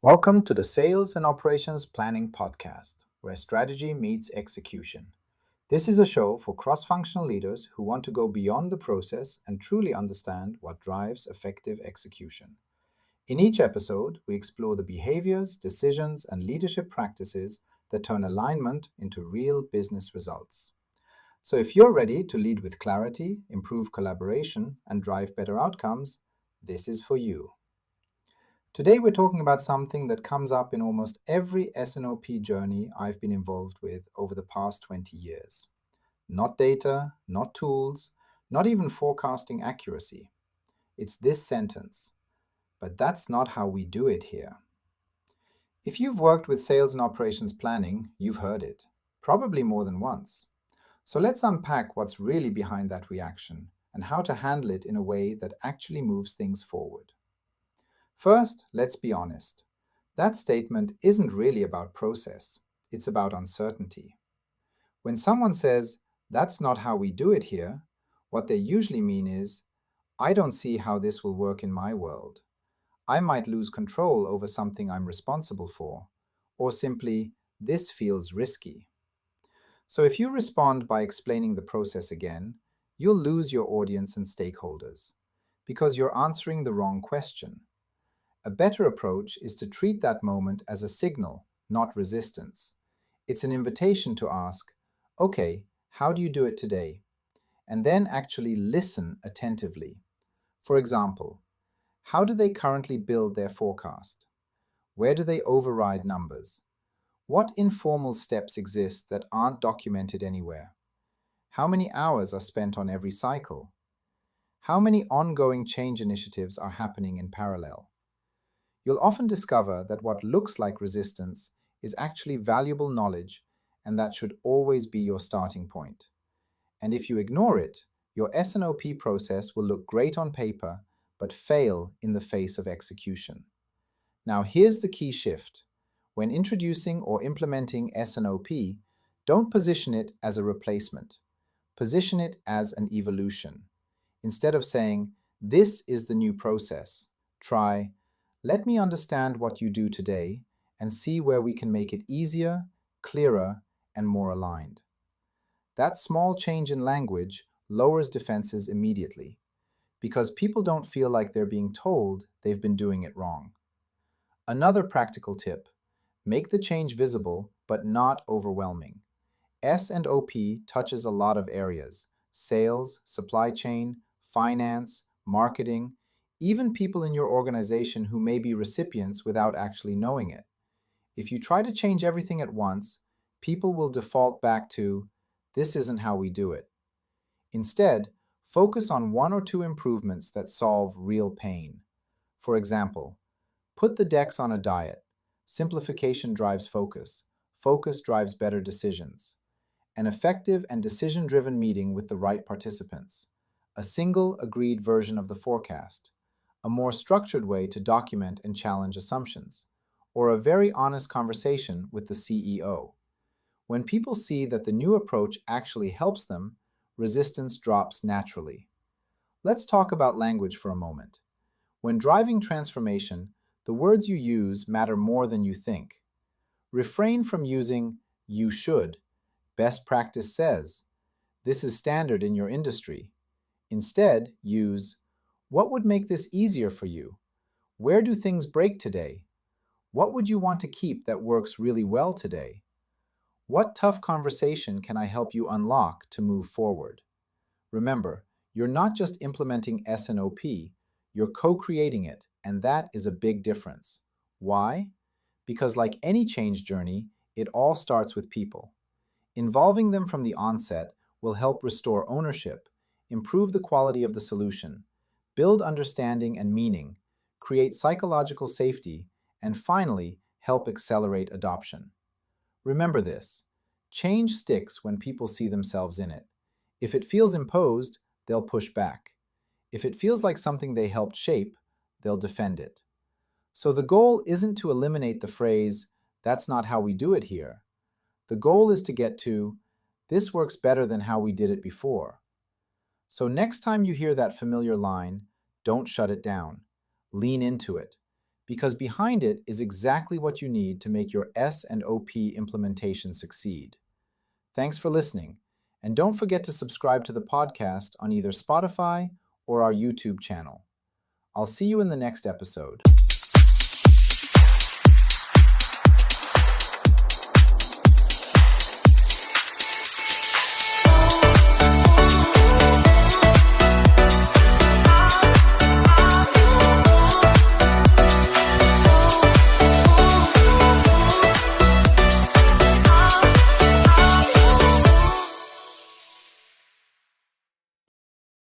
Welcome to the Sales and Operations Planning Podcast, where strategy meets execution. This is a show for cross-functional leaders who want to go beyond the process and truly understand what drives effective execution. In each episode, we explore the behaviors, decisions, and leadership practices that turn alignment into real business results. So if you're ready to lead with clarity, improve collaboration, and drive better outcomes, this is for you. Today we're talking about something that comes up in almost every S&OP journey I've been involved with over the past 20 years. Not data, not tools, not even forecasting accuracy. It's this sentence: but that's not how we do it here. If you've worked with sales and operations planning, you've heard it, probably more than once. So let's unpack what's really behind that reaction and how to handle it in a way that actually moves things forward. First, let's be honest. That statement isn't really about process, it's about uncertainty. When someone says, "That's not how we do it here," what they usually mean is, "I don't see how this will work in my world. I might lose control over something I'm responsible for," or simply, "This feels risky." So if you respond by explaining the process again, you'll lose your audience and stakeholders, because you're answering the wrong question. A better approach is to treat that moment as a signal, not resistance. It's an invitation to ask, "Okay, how do you do it today?" And then actually listen attentively. For example, how do they currently build their forecast? Where do they override numbers? What informal steps exist that aren't documented anywhere? How many hours are spent on every cycle? How many ongoing change initiatives are happening in parallel? You'll often discover that what looks like resistance is actually valuable knowledge, and that should always be your starting point. And if you ignore it, your S&OP process will look great on paper, but fail in the face of execution. Now here's the key shift. When introducing or implementing S&OP, don't position it as a replacement. Position it as an evolution. Instead of saying, "This is the new process," try, "Let me understand what you do today and see where we can make it easier, clearer, and more aligned." That small change in language lowers defenses immediately, because people don't feel like they're being told they've been doing it wrong. Another practical tip: make the change visible but not overwhelming. S&OP touches a lot of areas: sales, supply chain, finance, marketing, even people in your organization who may be recipients without actually knowing it. If you try to change everything at once, people will default back to, "This isn't how we do it." Instead, focus on one or two improvements that solve real pain. For example, put the decks on a diet. Simplification drives focus. Focus drives better decisions. An effective and decision-driven meeting with the right participants. A single agreed version of the forecast. A more structured way to document and challenge assumptions, or a very honest conversation with the CEO. When people see that the new approach actually helps them, resistance drops naturally. Let's talk about language for a moment. When driving transformation, the words you use matter more than you think. Refrain from using "you should," "best practice says," "this is standard in your industry." Instead, use, "What would make this easier for you? Where do things break today? What would you want to keep that works really well today? What tough conversation can I help you unlock to move forward?" Remember, you're not just implementing S&OP, you're co-creating it, and that is a big difference. Why? Because like any change journey, it all starts with people. Involving them from the onset will help restore ownership, improve the quality of the solution, build understanding and meaning, create psychological safety, and finally, help accelerate adoption. Remember this: change sticks when people see themselves in it. If it feels imposed, they'll push back. If it feels like something they helped shape, they'll defend it. So the goal isn't to eliminate the phrase, "That's not how we do it here." The goal is to get to, "This works better than how we did it before." So next time you hear that familiar line, don't shut it down. Lean into it, because behind it is exactly what you need to make your S&OP implementation succeed. Thanks for listening, and don't forget to subscribe to the podcast on either Spotify or our YouTube channel. I'll see you in the next episode.